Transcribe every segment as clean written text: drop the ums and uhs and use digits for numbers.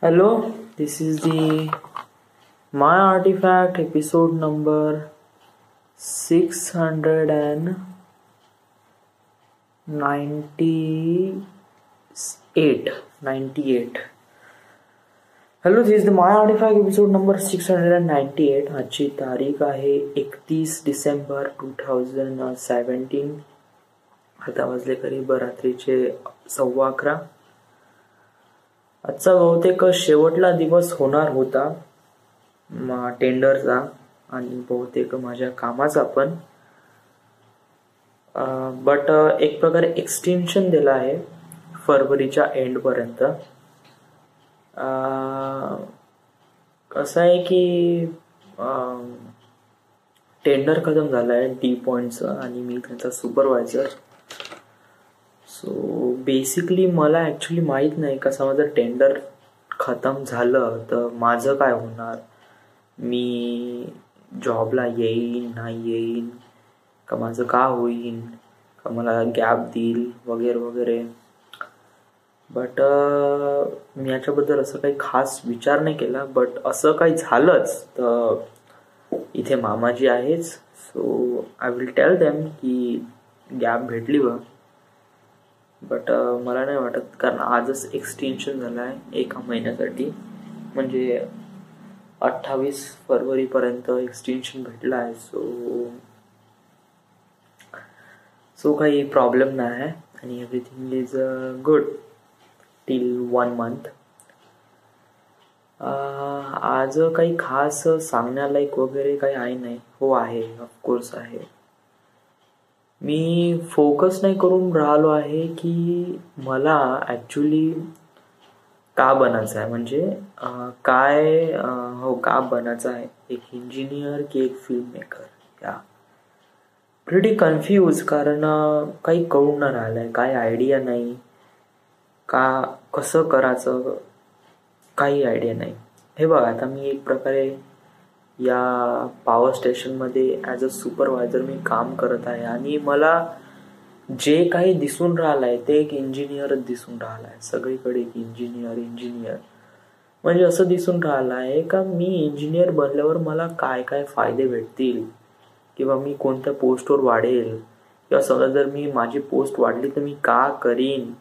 Hello, this is the My Artifact episode number 698. Hello, this is the My Artifact episode number 698. आजची तारीख आहे 31 डिसेंबर 2017. आता वाजले करीब रात्रीचे 11:15. आजचा बहुतेक शेवटला दिवस होणार होता टेंडरचा आणि बहुतेक माझ्या कामाचा पण, बट एक प्रकारे एक्सटेन्शन दिला आहे फरवरीच्या एंड पर्यंत. कसं आहे की टेंडर खतम झाला आहे डी पॉइंटचं आणि मी त्यांचा सुपरवायझर. सो बेसिकली मला ॲक्च्युली माहीत नाही का समजा टेंडर खतम झालं तर माझं काय होणार, मी जॉबला येईन नाही येईन का, माझं का होईन का, मला गॅप देईल वगैरे वगैरे. बट मी याच्याबद्दल असं काही खास विचार नाही केला. बट असं काही झालंच तर इथे मामाजी आहेच, so I will tell them की गॅप भेटली बा. बट मला नाही वाटत, कारण आजच एक्सटेन्शन झालं आहे 1 महिन्यासाठी, म्हणजे 28 फरवरीपर्यंत एक्सटेन्शन भेटला आहे. सो काही प्रॉब्लेम नाही आहे आणि everything is good till 1 month. आज काही खास सांगण्यालायक वगैरे काही आहे नाही. हो आहे, ऑफकोर्स आहे. मी फोकस नाही करून राहिलो आहे की मला ॲक्च्युली का बनायचं आहे, म्हणजे का बनायचं आहे, एक इंजिनियर की एक फिल्म मेकर. या प्रिटी कन्फ्यूज, कारण काही कळून न राहिलं आहे, काही आयडिया नाही का कसं करायचं, काही आयडिया नाही. हे बघा, आता मी एक प्रकारे या पॉवर स्टेशनमध्ये ॲज अ सुपरवायझर मी काम करत आहे आणि मला जे काही दिसून राहिलं आहे ते एक इंजिनियरच दिसून राहिलं आहे. सगळीकडे एक इंजिनियर म्हणजे असं दिसून राहिलं आहे का मी इंजिनियर बनल्यावर मला काय काय फायदे भेटतील किंवा मी कोणत्या पोस्टवर वाढेल, किंवा समजा जर मी माझी पोस्ट वाढली तर मी का करीन,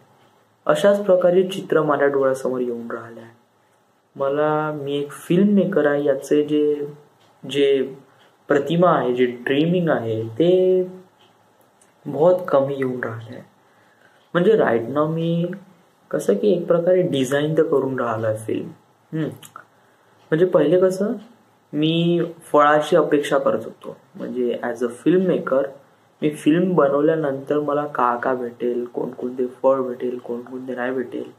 अशाच प्रकारे चित्र माझ्या डोळ्यासमोर येऊन राहिलं आहे. मी एक फिल्म मेकर आहे याचे जे प्रतिमा आहे, जे ड्रीमिंग आहे ते बहुत कमी येऊन राहिले आहे. म्हणजे राईट नाव मी कसं की एक प्रकारे डिझाईन तर करून राहिलो आहे फिल्म. म्हणजे पहिले कसं मी फळाची अपेक्षा करत होतो, म्हणजे as a film maker me film बनवल्यानंतर मला का भेटेल, कोणकोणते फळ भेटेल, कोणकोणते नाही भेटेल.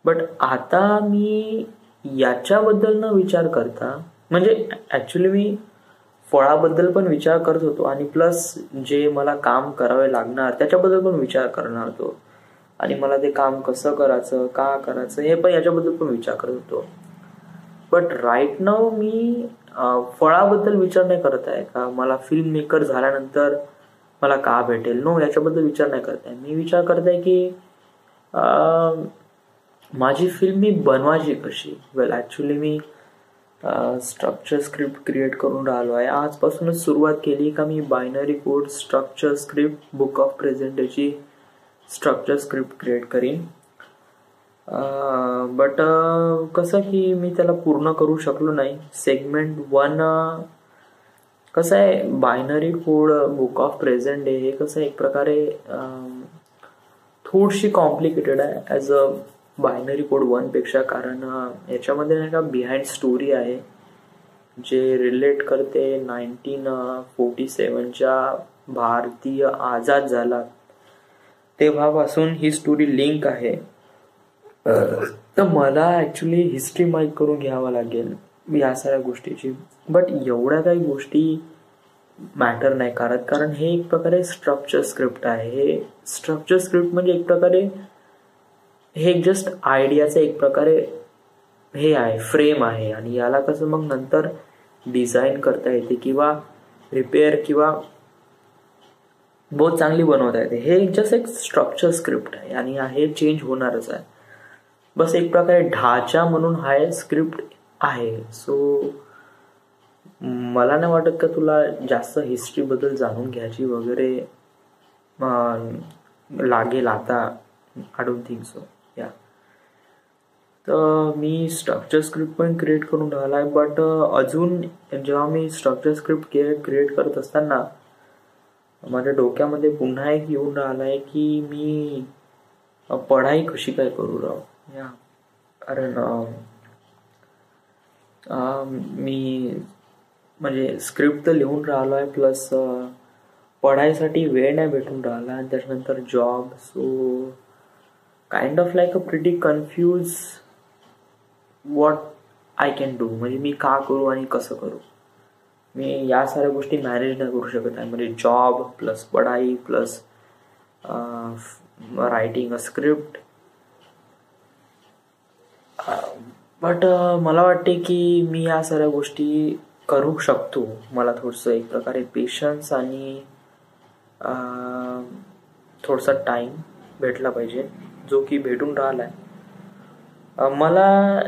बट आता मी याच्याबद्दल न विचार करता, म्हणजे ॲक्च्युली मी फळाबद्दल पण विचार करत होतो आणि प्लस जे मला काम करावे लागणार त्याच्याबद्दल पण विचार करणार होतो आणि मला ते काम कसं करायचं, का करायचं हे पण याच्याबद्दल पण विचार करत होतो. बट राईट नाव मी फळाबद्दल विचार नाही करत आहे का मला फिल्म मेकर झाल्यानंतर मला का भेटेल, नो, याच्याबद्दल विचार नाही करत आहे. मी विचार करत आहे की माझी फिल्म मी बनवायची कशी. वेल ॲक्च्युली मी स्ट्रक्चर स्क्रिप्ट क्रिएट करून राहिलो आहे. आजपासूनच सुरुवात केली का मी binary code structure script book of प्रेझेंटेची स्ट्रक्चर स्क्रिप्ट क्रिएट करीन. बट कसं की मी त्याला पूर्ण करू शकलो नाही. सेगमेंट 1 कसं आहे, binary code book of present हे कसं एक प्रकारे थोडीशी कॉम्प्लिकेटेड आहे ॲज अ बायनरी कोड 1 पेक्षा, कारण याच्यामध्ये नाही का बिहाइंड स्टोरी आहे जे रिलेट करते 1947च्या भारतीय आझाद झाला तेव्हापासून ही स्टोरी लिंक आहे. तर मला ॲक्च्युली हिस्ट्री माहीत करून घ्यावं लागेल या साऱ्या गोष्टीची. बट एवढ्या काही गोष्टी मॅटर नाही करत, कारण हे एक प्रकारे स्ट्रक्चर स्क्रिप्ट आहे. हे स्ट्रक्चर स्क्रिप्ट म्हणजे एक प्रकारे हे जस्ट आयडियाचं एक प्रकारे हे आहे, फ्रेम आहे, आणि याला कसं मग नंतर डिझाईन करता येते किंवा रिपेअर किंवा बहुत चांगली बनवता येते. हे जस्ट एक स्ट्रक्चर स्क्रिप्ट आहे आणि हे चेंज होणारच आहे. बस एक प्रकारे ढाचा म्हणून हा स्क्रिप्ट आहे. सो मला नाही वाटत का तुला जास्त हिस्ट्रीबद्दल जाणून घ्यायची वगैरे लागेल आता. I don't think so. या तर मी स्ट्रक्चर स्क्रिप्ट पण क्रिएट करून राहिला आहे. बट अजून जेव्हा मी स्ट्रक्चर स्क्रिप्ट क्रिएट करत असताना माझ्या डोक्यामध्ये पुन्हा एक येऊन राहिला आहे की मी पढाई कशी काय करू राव. या कारण मी म्हणजे स्क्रिप्ट तर लिहून राहिलो आहे प्लस पढाईसाठी वेळ नाही भेटून राहिला आणि त्याच्यानंतर job. So kind of like a pretty confuse what I can do. म्हणजे मी का करू आणि कसं करू. मी या साऱ्या गोष्टी मॅनेज नाही करू शकत आहे. म्हणजे जॉब प्लस पढाई plus writing a script. But मला वाटते की मी या साऱ्या गोष्टी करू शकतो. मला थोडंसं एक प्रकारे पेशन्स आणि थोडासा टाइम भेटला पाहिजे, जो की भेटून राहिला आहे. मला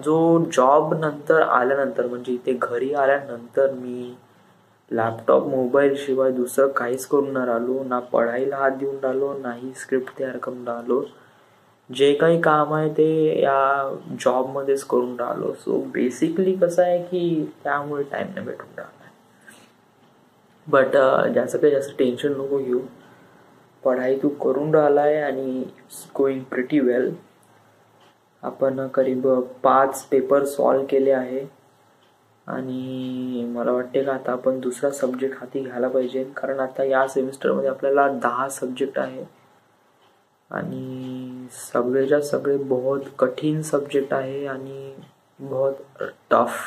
जो जॉब नंतर आल्यानंतर म्हणजे इथे घरी आल्यानंतर मी लॅपटॉप मोबाईल शिवाय दुसरं काहीच करून नाही राहिलो. ना पढाईला हात देऊन राहिलो, नाही स्क्रिप्ट तयार करून राहिलो. जे काही काम आहे ते या जॉबमध्येच करून राहिलो. सो बेसिकली कसं आहे की त्यामुळे टाइम नाही भेटून राहिला. बट जास्त काही जास्त टेन्शन नको घेऊ. पढाई तू करून राहिला आहे आणि इट्स गोईंग प्रिटी वेल. आपण करीब 5 पेपर सॉल्व केले आहे आणि मला वाटते का आता आपण दुसरा सब्जेक्ट हाती घ्यायला पाहिजे. कारण आता या सेमिस्टरमध्ये आपल्याला 10 सब्जेक्ट आहे आणि सगळेच्या सगळे बहुत कठीण सब्जेक्ट आहे आणि बहुत टफ.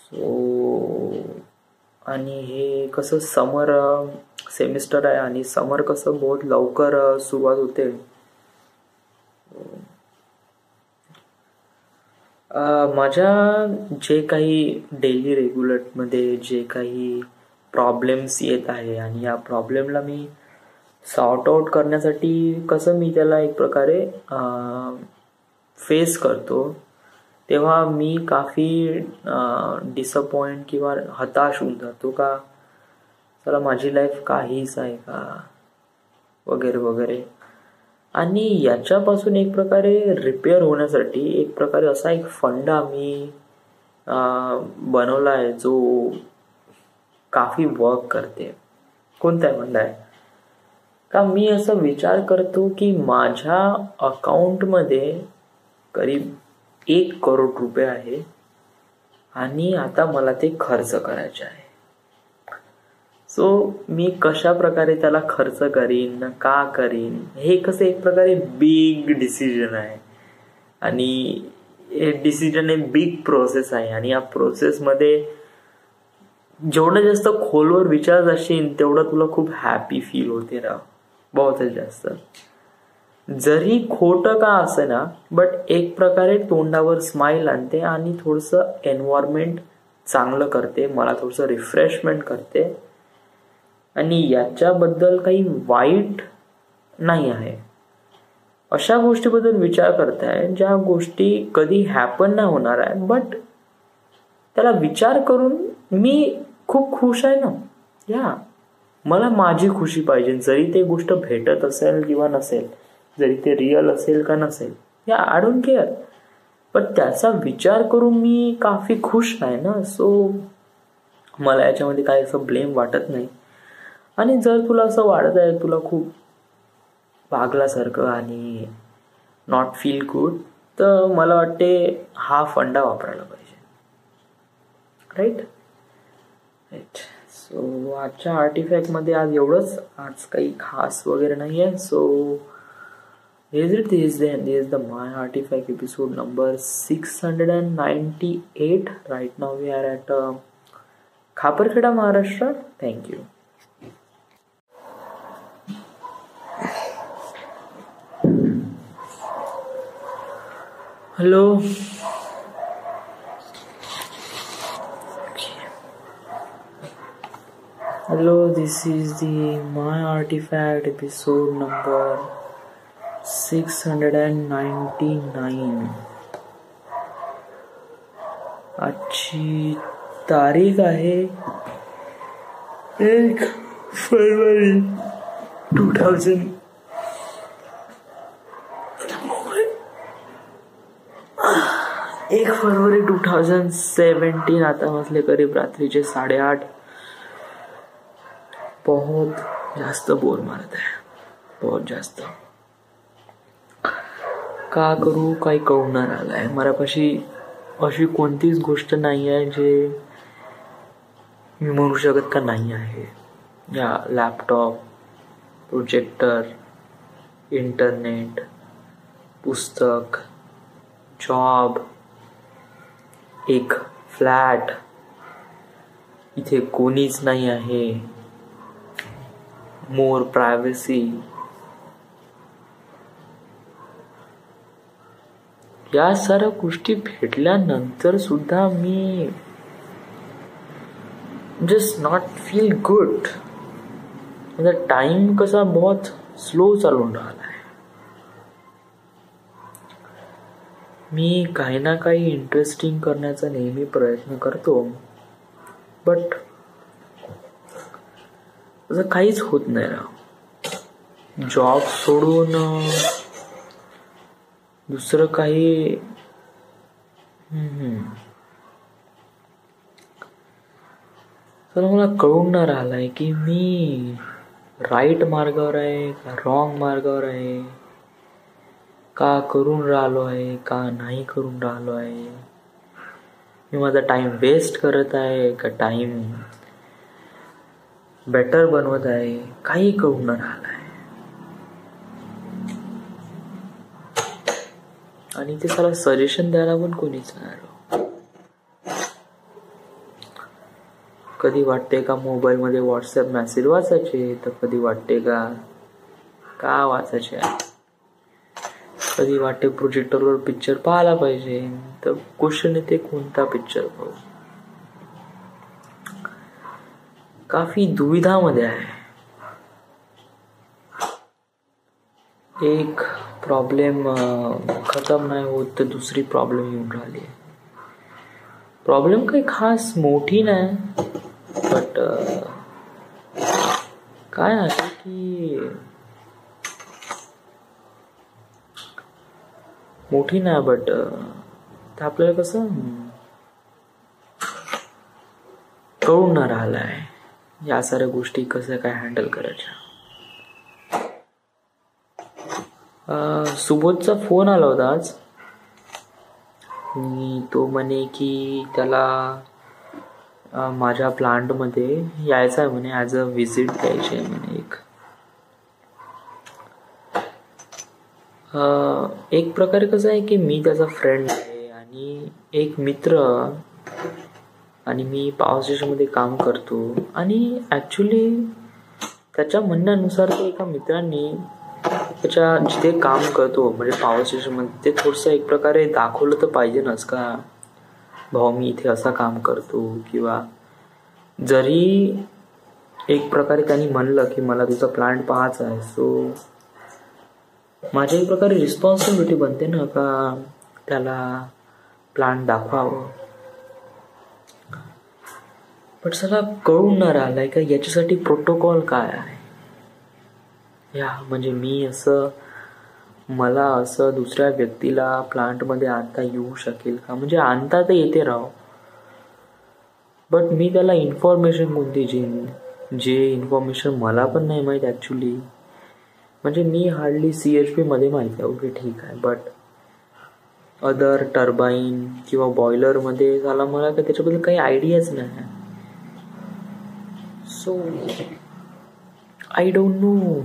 सो आणि हे कसं समर सेमिस्टर आहे आणि समर कसं बहुत लवकर सुरुवात होते. माझ्या जे काही डेली रेग्युलरमध्ये जे काही प्रॉब्लेम्स येत आहे आणि या प्रॉब्लेमला मी सॉर्ट आउट करण्यासाठी कसं मी त्याला एक प्रकारे फेस करतो, तेव्हा मी काफी डिसअपॉइंट किंवा हताश होऊन जातो का चला माझी लाईफ काहीच आहे का वगैरे वगैरे. आणि याच्यापासून एक प्रकारे रिपेअर होण्यासाठी एक प्रकारे असा एक फंडा मी बनवला आहे जो काफी वर्क करते. कोणता फंडा आहे का मी असं विचार करतो की माझ्या अकाउंटमध्ये करीब 1 करोड रुपये आहे आणि आता मला ते खर्च करायचे आहे. सो मी कशा प्रकारे त्याला खर्च करीन, का करीन, हे कसं एक प्रकारे बिग डिसिजन आहे आणि हे डिसिजन एक बिग प्रोसेस आहे. आणि या प्रोसेसमध्ये जेवढं जास्त खोलवर विचार जाशील तेवढं तुला खूप हॅपी फील होते ना, बहुतच जास्त. जरी खोटं का असे ना, बट एक प्रकारे तोंडावर स्माइल आणते आणि थोडंसं एन्व्हायरमेंट चांगलं करते, मला थोडंसं रिफ्रेशमेंट करते. आणि याच्याबद्दल काही वाईट नाही आहे. अशा गोष्टीबद्दल विचार करताय ज्या गोष्टी कधी हॅपन नाही होणार आहे, बट त्याला विचार करून मी खूप खुश आहे ना. या मला माझी खुशी पाहिजे, जरी ते गोष्ट भेटत असेल किंवा नसेल, जरी ते रिअल असेल का नसेल, या आय डोंट केअर. पण त्याचा विचार करून मी काफी खुश आहे ना. सो मला याच्यामध्ये काही असं ब्लेम वाटत नाही. आणि जर तुला असं वाटत आहे तुला खूप भागल्यासारखं आणि नॉट फील गुड, तर मला वाटते हा फंडा वापरायला पाहिजे. राईट. सो आजच्या आर्टिफॅक्टमध्ये आज एवढंच. आज काही खास वगैरे नाही आहे. So this is the My Artifact episode number 698. Right now we are at Khaparkheda, Maharashtra. Thank you. Hello. Hello, this is the My Artifact episode number 699. आजची तारीख आहे 1 फरवरी 2000. 1 फरवरी 2017. आता वाजले करीब रात्रीचे 8:30. बहुत जास्त बोर मारत आहे, बहुत जास्त. का करू काही कळणार आलाय. मलापाशी अशी कोणतीच गोष्ट नाही आहे जे मी म्हणू शकत का नाही आहे. या लॅपटॉप, प्रोजेक्टर, इंटरनेट, पुस्तक, जॉब, एक फ्लॅट, इथे कोणीच नाही आहे, मोर प्रायव्हसी, या साऱ्या गोष्टी भेटल्यानंतर सुद्धा मी जस्ट नॉट फील गुड. माझा टाइम कसा बहुत स्लो चालून राहिला आहे. मी काही ना काही इंटरेस्टिंग करण्याचा नेहमी प्रयत्न करतो, बट असं काहीच होत नाही राव. जॉब सोडून दुसरं काही तर मला कळून नाही राहिलंय की मी राईट मार्गावर आहे का रॉंग मार्गावर आहे, का करून राहिलो आहे का नाही करून राहिलो आहे, मी माझा टाइम वेस्ट करत आहे का टाइम बेटर बनवत आहे, काही कळून नाही राहिलंय. आणि ते साला सजेशन द्यायला पण कोणीच नाही. कधी वाटते का मोबाईल मध्ये व्हॉट्सअप मेसेज वाचायचे, तर कधी वाटते का वाचायचे, कधी वाटते प्रोजेक्टरवर पिक्चर पाहायला पाहिजे, तर क्वेश्चन येते कोणता पिक्चर पाहू. काफी दुविधामध्ये आहे. एक प्रॉब्लेम खतम नाही होत तर दुसरी प्रॉब्लेम येऊन राहिली आहे. प्रॉब्लेम काही खास मोठी नाही, बट काय आहे की मोठी नाही, बट ते आपल्याला कसं कळून नाही राहिलं आहे या साऱ्या गोष्टी कसं काय हँडल करायच्या. सुबोधचा फोन आला होता आज. तो म्हणे की त्याला माझ्या प्लांटमध्ये यायचं आहे म्हणे, ॲज अ व्हिजिट द्यायची आहे म्हणे. एक प्रकारे कसं आहे की मी त्याचा फ्रेंड आहे आणि एक मित्र, आणि मी पॉवर स्टेशनमध्ये काम करतो. आणि ॲक्च्युली त्याच्या म्हणण्यानुसार ते एका मित्रांनी त्याच्या जिथे काम करतो म्हणजे पॉवर स्टेशनमध्ये ते थोडंसं एक प्रकारे दाखवलं तर पाहिजे नस का, भाऊ मी इथे असं काम करतो. किंवा जरी एक प्रकारे त्यांनी म्हणलं की मला तुझा प्लांट पाहायचा आहे, सो माझ्या एक प्रकारे रिस्पॉन्सिबिलिटी बनते ना का त्याला प्लांट दाखवावं. बट सगळा कळून न राहिलाय का याच्यासाठी प्रोटोकॉल काय आहे. या म्हणजे मला असं दुसऱ्या व्यक्तीला प्लांटमध्ये आणता येऊ शकेल का, म्हणजे आणता तर येते राव, बट मी त्याला इन्फॉर्मेशन कोणती जे इन्फॉर्मेशन मला पण नाही माहीत ॲक्च्युली. म्हणजे मी हार्डली CHP मध्ये माहिती आहे, ओके ठीक आहे, बट अदर टर्बाईन किंवा बॉयलरमध्ये झाला मला का त्याच्याबद्दल काही आयडियाच नाही. So I don't know,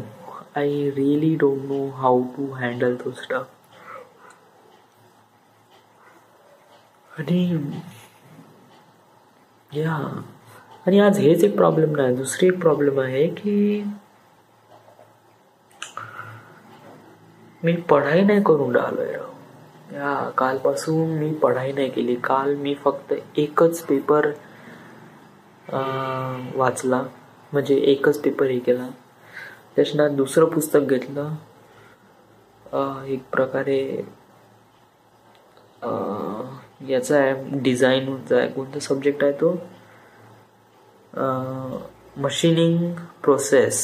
I really don't know how to handle those stuff. आणि आज हेच एक प्रॉब्लेम नाही, दुसरी एक प्रॉब्लेम आहे की मी पढाई नाही करून राहिलोय राव. या कालपासून मी पढाई नाही केली. काल मी फक्त एकच पेपर वाचला, म्हणजे एकच पेपर हे केला. त्याच्यानंतर दुसरं पुस्तक घेतलं, एक प्रकारे याचा आहे, डिझाईनचा आहे. कोणता सब्जेक्ट आहे तो? मशीनिंग प्रोसेस,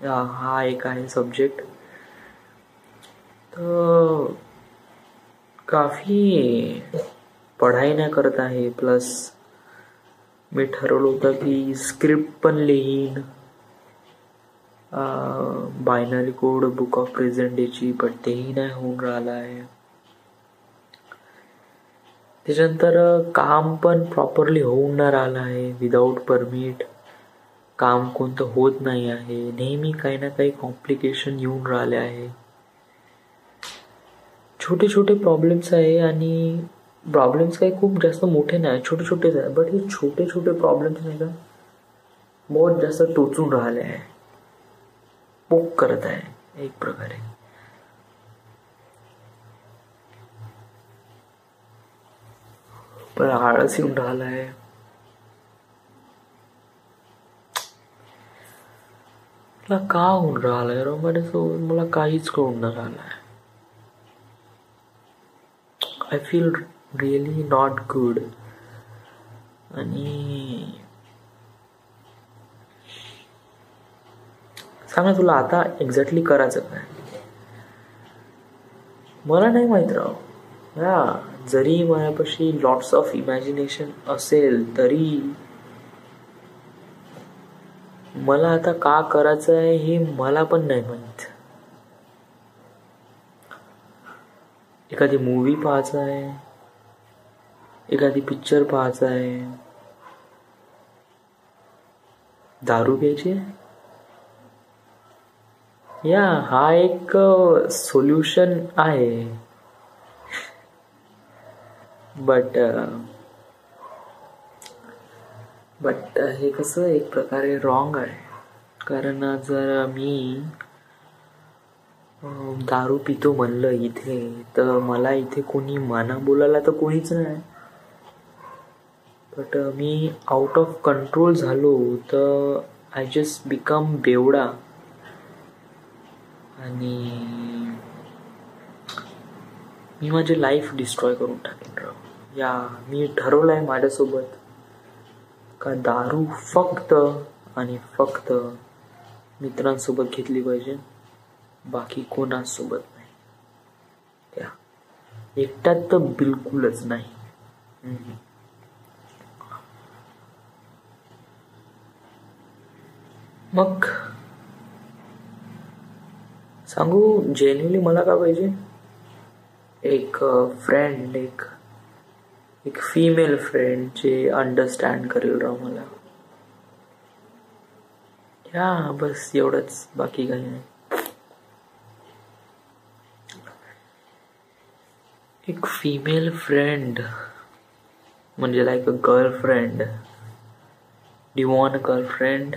हा एक आहे सब्जेक्ट. तर काफी पढाई नाही करत आहे. प्लस मी ठरवलं होतं की स्क्रिप्ट पण लिहीन, binary code, book of present डेची, पण तेही नाही होऊन राहिलं आहे. त्याच्यानंतर काम पण प्रॉपरली होऊन नाही राहिलं आहे. विदाऊट परमिट काम कोणतं होत नाही आहे. नेहमी काही ना काही कॉम्प्लिकेशन येऊन राहिले आहे. छोटे छोटे प्रॉब्लेम्स आहे, आणि प्रॉब्लेम्स काही खूप जास्त मोठे नाही, छोटे छोटेच आहे. बट हे छोटे छोटे प्रॉब्लेम्स नाही का बहुत जास्त टोचून राहिले आहे, पोक करत आहे एक प्रकारे. पण आळस येऊन राहिला आहे. मला का होऊन राहिलंय रो माझ्यासोबत, मला काहीच कळून नाही राहिलं आहे. I feel really not good. आणि सांगा तुला आता एक्झॅक्टली करायचं काय? मला नाही माहित राव. जरी माझ्यापाशी लॉट्स ऑफ इमॅजिनेशन असेल तरी मला आता का करायचं आहे हे मला पण नाही माहित. एखादी मूवी पाहायचं आहे, एखादी पिक्चर पाहायचं आहे, दारू प्यायची, हा एक सोल्युशन आहे. बट हे कसं एक प्रकारे रॉंग आहे. कारण जर मी दारू पितो म्हणलं इथे, तर मला इथे कोणी माना बोलायला तर कोणीच नाही. But me out of control झालो तर आय जस्ट बिकम बेवडा. आणि मी माझी लाईफ डिस्ट्रॉय करून टाकेन राव. मी ठरवलं आहे माझ्यासोबत का दारू फक्त आणि फक्त मित्रांसोबत घेतली पाहिजे, बाकी कोणासोबत नाही. एकट्यात तर बिलकुलच नाही. मग सांगू जेन्युअली मला का पाहिजे? एक फ्रेंड, एक फीमेल फ्रेंड जे अंडरस्टँड करेल राव मला. बस एवढंच, बाकी काही नाही. एक फीमेल फ्रेंड म्हणजे like a girlfriend. Do you want a girlfriend?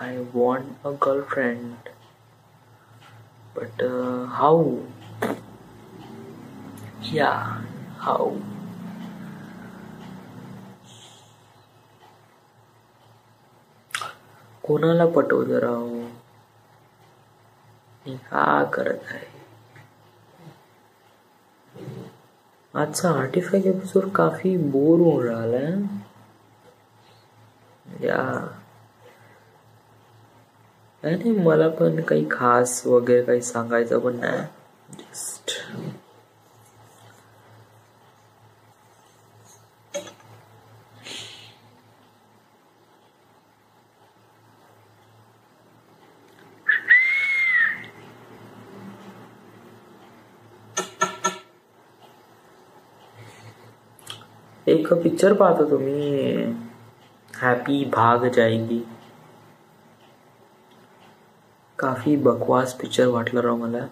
I want a girlfriend. But how? How? कोणाला पटवलं राव? मी का करत आहे? आजचा 35 एपिसोड काफी बोर होऊन राहिलाय. नाही, मला पण काही खास वगैरे काही सांगायचं पण नाही. जस्ट एक पिक्चर पाहतो तुम्ही, हॅपी भाग जाएगी. काफी बकवास पिक्चर वाटला राव मला.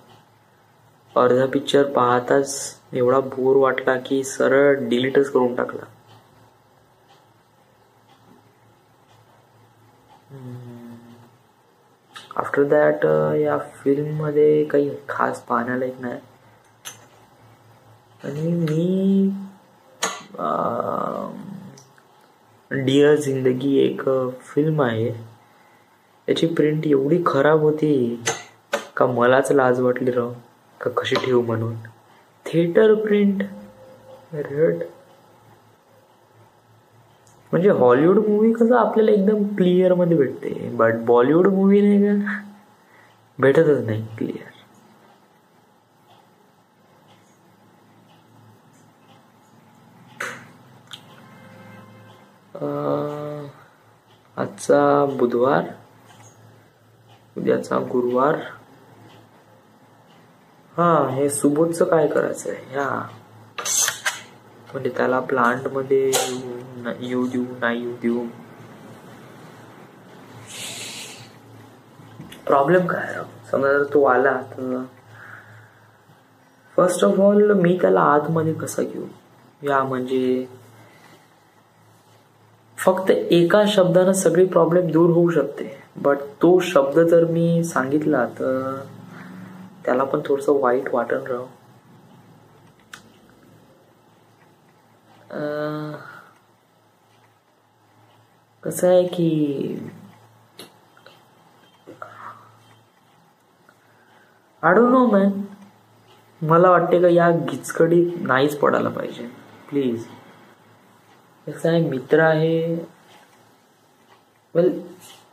अर्धा पिक्चर पाहताच एवढा बोर वाटला की सरळ डिलीटच करून टाकला. आफ्टर दॅट या फिल्म मध्ये काही खास पाहण्यालायक नाही. आणि मी डिअर जिंदगी एक फिल्म आहे, याची प्रिंट एवढी खराब होती का मलाच लाज वाटली राव का कशी ठेवू म्हणून. थिएटर प्रिंट रेड म्हणजे हॉलिवूड मूवी कसं आपल्याला एकदम क्लिअर मध्ये भेटते, बट बॉलिवूड मूवी नाही का भेटतच नाही क्लिअर. आजचा बुधवार, उद्याचा गुरुवार. हा, हे सुबोधचं काय करायचंय ह्या म्हणजे त्याला प्लांट मध्ये येऊ देऊ नाही येऊ देऊ. प्रॉब्लेम काय राव, समजा जर तो आला तर फर्स्ट ऑफ ऑल मी त्याला आतमध्ये कसं घेऊ. या म्हणजे फक्त एका शब्दानं सगळी प्रॉब्लेम दूर होऊ शकते, बट तो शब्द जर मी सांगितला तर त्याला पण थोडस वाईट वाटण राव. कसं आहे की आय डोंट नो मॅन, मला वाटते का या गिचकडीत नाहीच पडायला पाहिजे प्लीज. कसं आहे, मित्र आहे, वेल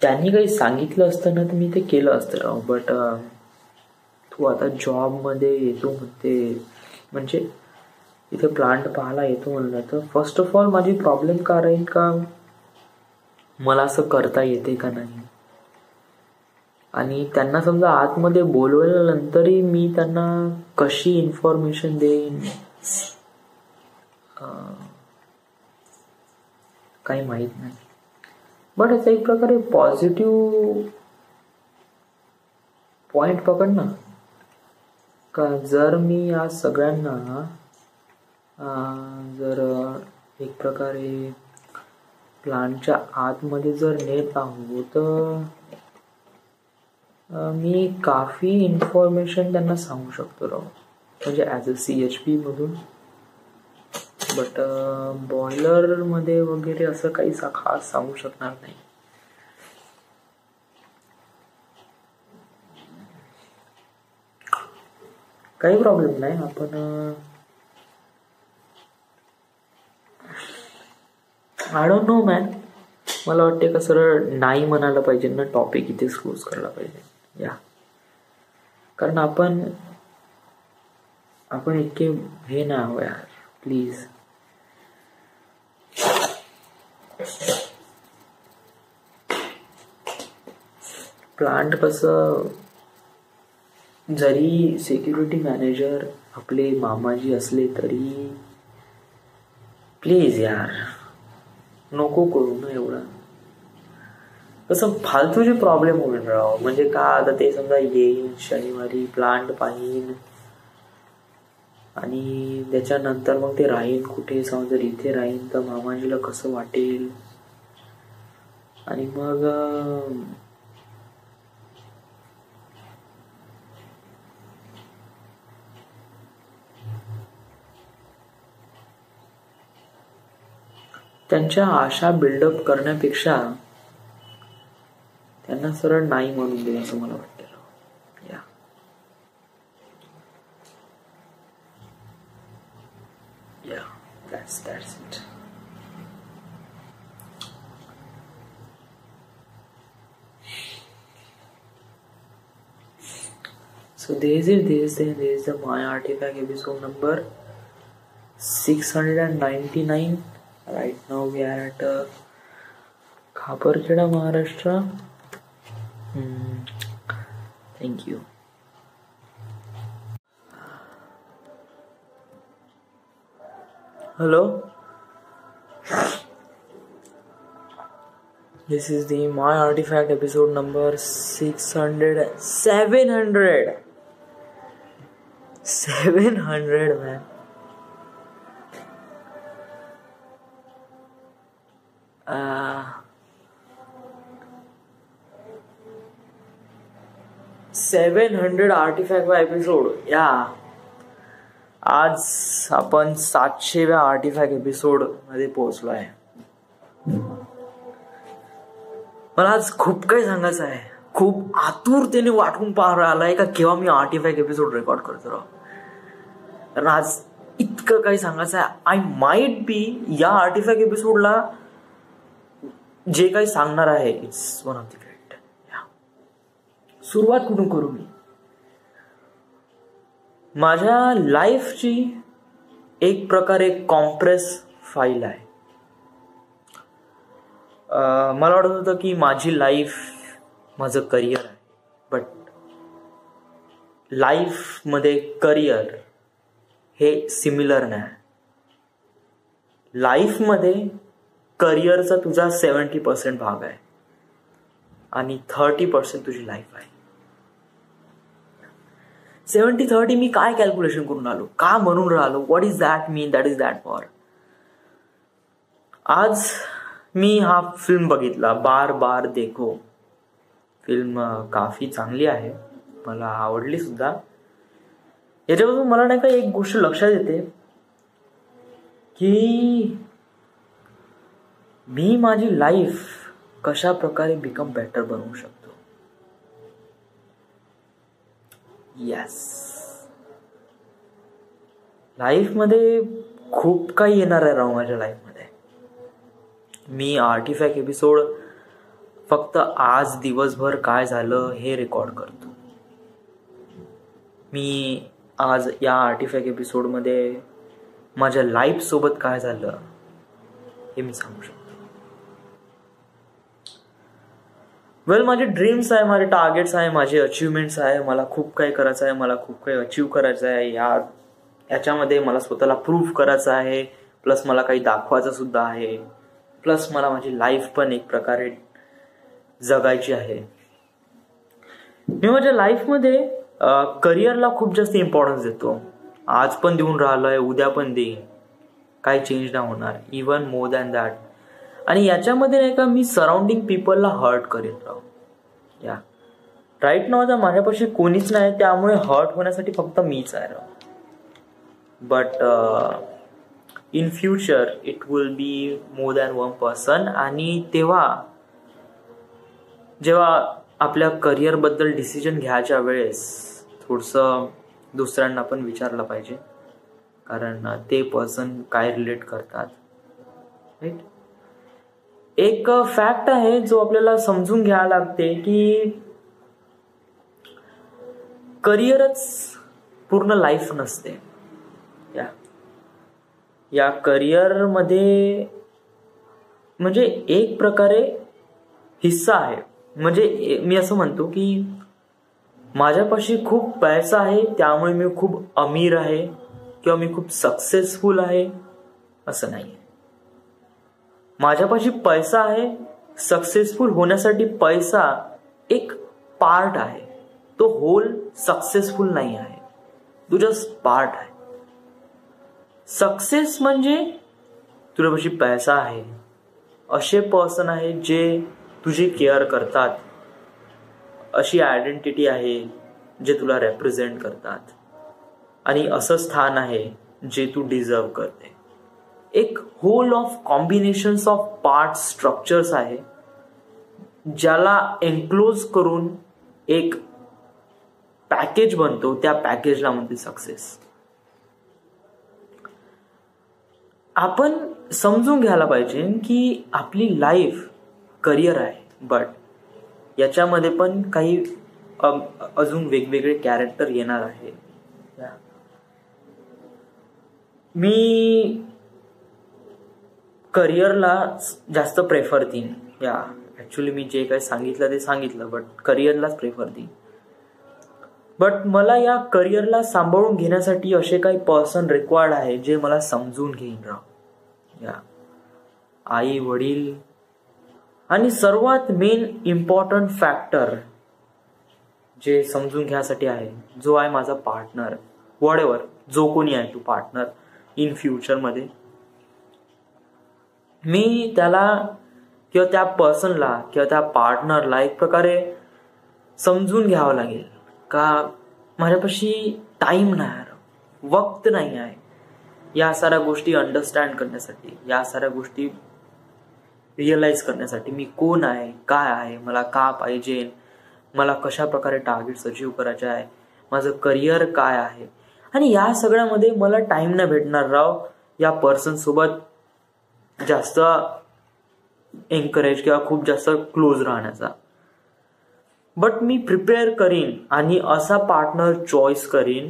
त्यांनी काही सांगितलं असतं ना तर मी ते केलं असतं राव. बट तू आता जॉब मध्ये येतो म्हणते, म्हणजे इथे प्लांट पाहायला येतो म्हणलं तर फर्स्ट ऑफ ऑल माझी प्रॉब्लेम का राहील का मला असं करता येते का नाही. आणि त्यांना समजा आतमध्ये बोलवल्यानंतरही मी त्यांना कशी इन्फॉर्मेशन देईन काही माहित नाही. बट याचा एक प्रकारे पॉझिटिव्ह पॉइंट पकड ना, का जर मी या सगळ्यांना जर एक प्रकारे प्लांटच्या आतमध्ये जर नेत आहो तर मी काफी इन्फॉर्मेशन त्यांना सांगू शकतो राव, म्हणजे ॲज अ CHP मधून. बट बॉयलर मध्ये वगैरे असं काही खास सांगू शकणार नाही. काही प्रॉब्लेम नाही. आपण आय डोंट नो मॅन, मला वाटते का सरळ नाही म्हणायला पाहिजे ना, टॉपिक इथेच क्लोज करायला पाहिजे. या कारण आपण इतके हे नाही हवं यार प्लीज. प्लांट कसं जरी सिक्युरिटी मॅनेजर आपले मामाजी असले तरी प्लीज यार नको करू ना एवढं. कसं फालतूचे प्रॉब्लेम होईल राव. म्हणजे का आता ते समजा येईन शनिवारी प्लांट पाहीन आणि त्याच्यानंतर मग ते राहीन कुठे, समजा जर इथे राहीन तर मामाजीला कसं वाटेल. आणि मग त्यांच्या आशा बिल्डअप करण्यापेक्षा त्यांना सरळ नाही म्हणून दे असं मला वाटतं. या that's it. So this is the My Artifact episode number 699. Right now we are at Khaparkheda, Maharashtra. Thank you. Hello. This is the My Artifact episode number 700 man. Uh, 700 artefact episode. या आज आपण 700व्या artefact episode मध्ये पोहोचलो आहे. मला आज खूप काही सांगायचं आहे. खूप आतुरतेने वाटून पाहत आलाय का केव्हा मी 85 एपिसोड रेकॉर्ड करतो राव. कारण आज इतकं काही सांगायचं आहे. आय माइट बी या 85 एपिसोडला जे काही सांगणार आहे it's one of the great. सुरुवात कुठून करू मी? माझ्या लाईफची एक प्रकारे कॉम्प्रेस फाईल आहे. मला वाटत होतं की माझी लाईफ माझं करिअर आहे, बट लाईफमध्ये करिअर हे सिमिलर नाही. लाईफमध्ये करिअरचा तुझा 70% भाग आहे आणि 30% तुझी लाईफ आहे. 70-30 मी काय कॅल्क्युलेशन करून आलो, का म्हणून राहिलो, what is that mean, that is that for. आज मी हा फिल्म बघितला, बार बार देखो. फिल्म काफी चांगली आहे, मला आवडली सुद्धा. याच्यापासून मला नाही का एक गोष्ट लक्षात येते की मी माझी लाईफ कशा प्रकारे बिकम बेटर बनवू शकतो. येस, लाईफमध्ये खूप काही येणार आहे राव माझ्या लाईफमध्ये. मी आर्टिफॅक्ट एपिसोड फक्त आज दिवसभर काय झालं हे रेकॉर्ड करतो. मी आज या आर्टिफॅक्ट एपिसोडमध्ये माझ्या लाईफ सोबत काय झालं हे मी सांगू शकतो. माझे ड्रीम्स आहे, माझे टार्गेट्स आहे, माझे अचिव्हमेंट्स आहे. मला खूप काही करायचं आहे, मला खूप काही अचीव करायचं आहे. याच्यामध्ये मला स्वतःला प्रूव्ह करायचं आहे, प्लस मला काही दाखवायचं सुद्धा आहे, प्लस मला माझी लाईफ पण एक प्रकारे जगायची आहे. मी माझ्या लाईफमध्ये करिअरला खूप जास्त इम्पॉर्टन्स देतो. आज पण देऊन राहिलोय, उद्या पण देईन, काही चेंज नाही होणार, इवन मोर दॅन दॅट. आणि याच्यामध्ये नाही का मी सराउंडिंग पीपलला हर्ट करेन राव. या राईट नाव आता माझ्यापाशी कोणीच नाही, त्यामुळे हर्ट होण्यासाठी फक्त मीच आहे राव. But in future it will be more than one person. आणि जेव्हा आपल्या करिअरबद्दल डिसिजन घ्यायच्या वेळेस थोडंसं दुसऱ्यांना पण विचारलं पाहिजे, कारण ते पर्सन काय रिलेट करतात. राईट. एक फॅक्ट आहे जो आपल्याला समजून घ्यायला लागते की करिअरच पूर्ण लाईफ नसते. या करिअरमध्ये म्हणजे एक प्रकारे हिस्सा आहे. म्हणजे मी असं म्हणतो की माझ्यापाशी खूप पैसा आहे त्यामुळे मी खूप अमीर आहे किंवा मी खूप सक्सेसफुल आहे असं नाही. माझ्यापाशी पैसा आहे, सक्सेसफुल होण्यासाठी पैसा एक पार्ट आहे, तो होल सक्सेसफुल नाही आहे, तो जस्ट पार्ट आहे. सक्सेस म्हणजे तुझ्यापाशी पैसा आहे, असे पर्सन आहे जे तुझी केअर करतात, अशी आयडेंटिटी आहे जे तुला रेप्रेझेंट करतात, आणि असं स्थान आहे जे तू डिझर्व करते. एक whole of combinations of part structures आहे ज्याला एन्क्लोज करून एक पॅकेज बनतो. त्या पॅकेजला म्हणते सक्सेस. आपण समजून घ्यायला पाहिजे की आपली लाईफ करिअर आहे, बट याच्यामध्ये पण काही अजून वेगवेगळे कॅरेक्टर येणार आहे. मी करिअरला जास्त प्रेफर देईन. ऍक्च्युली मी जे काही सांगितलं ते सांगितलं, बट करिअरलाच प्रेफर देईन. बट मला या करिअरला सांभाळून घेण्यासाठी असे काही पर्सन रिक्वायर्ड आहे जे मला समजून घेईन राव. आई वडील आणि सर्वात मेन इम्पॉर्टंट फॅक्टर जे समजून घ्यासाठी आहे जो आहे माझा पार्टनर. व्हॉटएव्हर जो कोणी आहे तो पार्टनर इन फ्युचरमध्ये, मी त्याला किंवा त्या पर्सनला किंवा त्या पार्टनरला एक प्रकारे समजून घ्यावं लागेल का माझ्यापाशी टाइम नाही आहे, वक्त नाही आहे या साऱ्या गोष्टी अंडरस्टँड करण्यासाठी, या साऱ्या गोष्टी रिअलाइज करण्यासाठी मी कोण आहे, काय आहे, मला का पाहिजे, मला कशा प्रकारे टार्गेट्स अचीव करायचे आहे, माझं करिअर काय आहे. आणि या सगळ्यामध्ये मला टाइम नाही भेटणार राव या पर्सन सोबत जास्त एन्करेज किंवा खूप जास्त क्लोज राहण्याचा. बट मी प्रिपेअर करीन आणि असा पार्टनर चॉईस करीन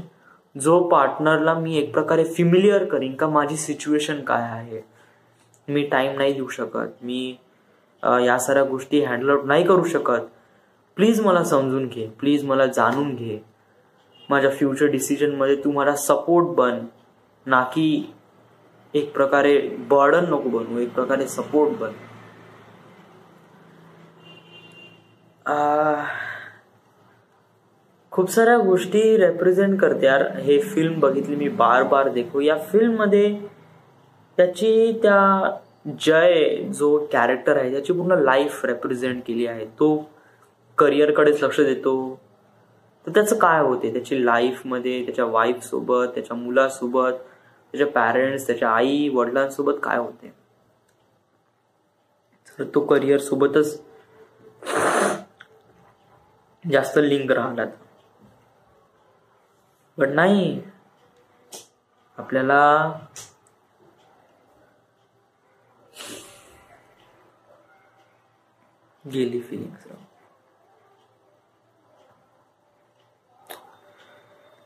जो पार्टनरला मी एक प्रकारे फिमिलियर करीन का माझी सिच्युएशन काय आहे. मी टाइम नाही देऊ शकत, मी या साऱ्या गोष्टी हँडल आउट नाही करू शकत. प्लीज मला समजून घे, प्लीज मला जाणून घे. माझ्या फ्युचर डिसिजनमध्ये तू मला सपोर्ट बन, ना की एक प्रकारे बर्डन नको बनू, एक प्रकारे सपोर्ट बन. खूप साऱ्या गोष्टी रेप्रेझेंट करते यार हे फिल्म. बघितली मी बार बार देखो. या फिल्म मध्ये त्याची त्या जय जो कॅरेक्टर आहे त्याची पूर्ण लाईफ रेप्रेझेंट केली आहे. तो करिअरकडेच लक्ष देतो, तर त्याचं काय होते त्याची लाईफमध्ये, त्याच्या वाईफ सोबत, त्याच्या मुलासोबत, त्याच्या पॅरेंट्स, त्याच्या आई वडिलांसोबत काय होते. तर तो करिअर सोबतच जास्त लिंक राहणार. बट नाही, आपल्याला गेली फिलिंग्स.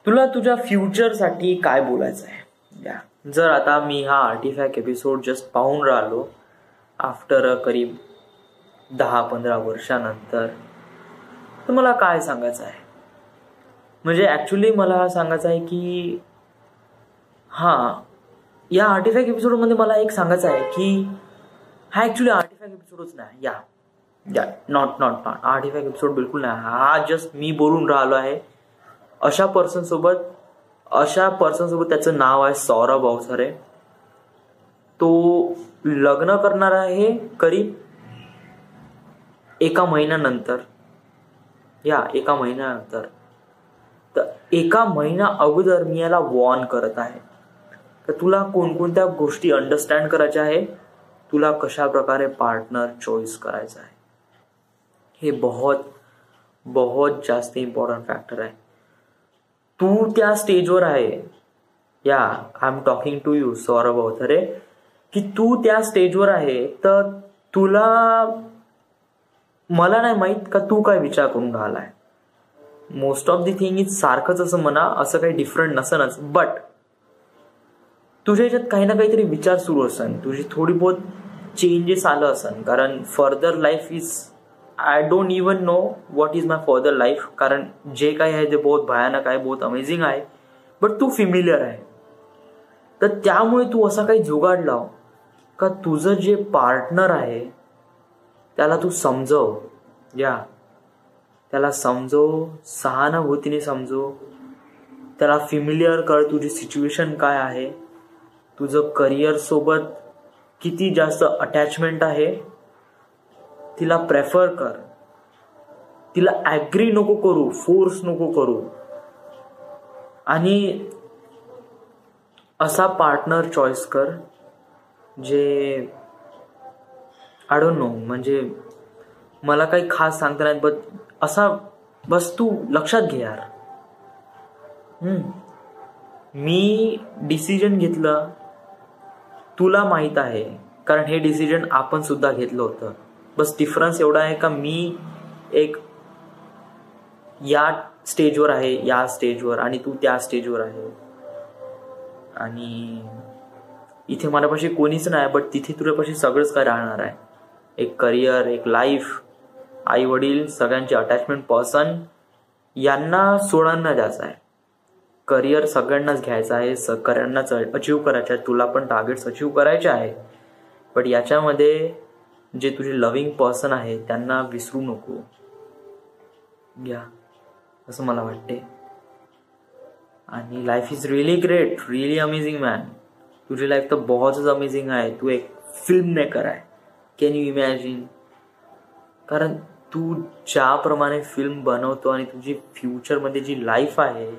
तुला तुझ्या फ्युचरसाठी काय बोलायचं आहे. जर आता मी हा आर्टिफॅक्ट एपिसोड जस्ट पाहून राहिलो आफ्टर करीब 10-15 वर्षानंतर, तर मला काय सांगायचं आहे. म्हणजे ऍक्च्युली मला सांगायचं आहे की या आर्टिफॅक्ट एपिसोडमध्ये मला एक सांगायचं आहे की हा ऍक्च्युली आर्टिफॅक्ट एपिसोडच नाही. नॉट आर्टिफॅक्ट एपिसोड बिलकुल नाही. हा जस्ट मी बोलून राहिलो आहे अशा पर्सन सोबत. त्याचं नाव आहे सौरभ अवसरे. तो लग्न करणार आहे करीब 1 महिन्यानंतर. 1 महिन्यानंतर. तर 1 महिना अगोदर मी याला वॉर्न करत आहे तर तुला कोणकोणत्या गोष्टी अंडरस्टँड करायच्या आहे, तुला कशा प्रकारे पार्टनर चॉईस करायचा आहे. हे बहुत जास्त इम्पॉर्टंट फॅक्टर आहे. तू त्या स्टेजवर आहे. I am talking to you Saurabh Awasare, की तू त्या स्टेजवर आहे. तर तुला, मला नाही माहित का तू काय विचार करून राहिलाय. Most of the thing is सारखंच असं म्हणा, असं काही डिफरंट नसनच. बट तुझ्या ह्याच्यात काही ना काहीतरी विचार सुरू असन, तुझी थोडी बहुत चेंजेस आलं असन. कारण further life is, I don't even know what is my further life. कारण जे काही आहे ते बहुत भयानक आहे, बहुत अमेझिंग आहे. बट तू फिमिलियर आहे. तर त्यामुळे तू असा काही जुगाड लाव का तुझं जे पार्टनर आहे त्याला तू समजव. त्याला समजव, सहानुभूतीने समजव. त्याला फिमिलियर कर तुझी सिच्युएशन काय आहे, तुझं करिअर सोबत किती जास्त अटॅचमेंट आहे. तिला प्रेफर कर. तिला ऍग्री नको करू, फोर्स नको करू. आणि असा पार्टनर चॉईस कर जे आय डोंट नो, म्हणजे मला काही खास सांगता नाही. बट असा बस तू लक्षात घे यार. मी डिसिजन घेतलं, तुला माहित आहे, कारण हे डिसिजन आपण सुद्धा घेतलं होतं. बस डिफरन्स एवढा आहे का मी एक या स्टेजवर आहे, या स्टेजवर, आणि तू त्या स्टेजवर आहे. आणि इथे माझ्यापाशी कोणीच नाही, बट तिथे तुझ्यापाशी सगळंच काय राहणार आहे. एक करिअर, एक लाईफ, आई वडील, सगळ्यांचे अटॅचमेंट पर्सन, यांना सोडांना द्यायचं आहे. करिअर सगळ्यांनाच घ्यायचं आहे, सगळ्यांनाच अचीव करायचं आहे. तुला पण टार्गेट्स अचीव करायचे आहे. बट याच्यामध्ये जे तुझे लव्हिंग पर्सन आहे त्यांना विसरू नको. असं मला वाटते. आणि life is really great, really amazing man. तुझी लाईफ तर बहुतच अमेझिंग आहे. तू एक फिल्म मेकर आहे. Can you imagine. कारण तू ज्याप्रमाणे फिल्म बनवतो आणि तुझी फ्युचरमध्ये जी लाईफ आहे,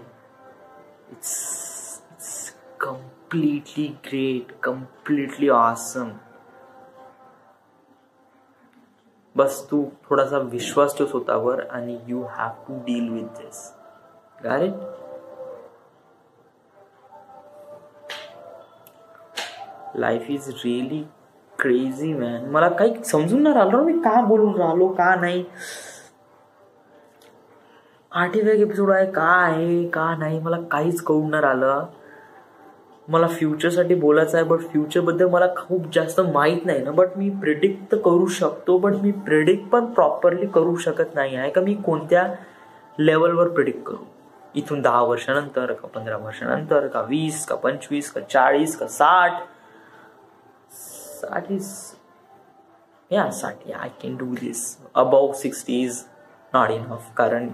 it's completely great, completely awesome. बस तू थोडासा विश्वास ठेव स्वतःवर आणि you have to deal with this. Got it? Life is really crazy man. मला काही समजून नाही राहिलं मी का बोलून राहिलो का नाही. 8वा एपिसोड आहे, का आहे का नाही मला काहीच कळून नाही राहिलं. मला फ्युचरसाठी बोलायचं आहे, बट फ्युचरबद्दल मला खूप जास्त माहीत नाही ना. बट मी प्रिडिक्ट तर करू शकतो, बट मी प्रिडिक्ट पण प्रॉपरली करू शकत नाही आहे का मी कोणत्या लेवलवर प्रिडिक्ट करू. इथून 10 वर्षानंतर का 15 वर्षानंतर का 20 का 25 का 40 का 60. 60 I can do this. Above 60 is not enough. कारण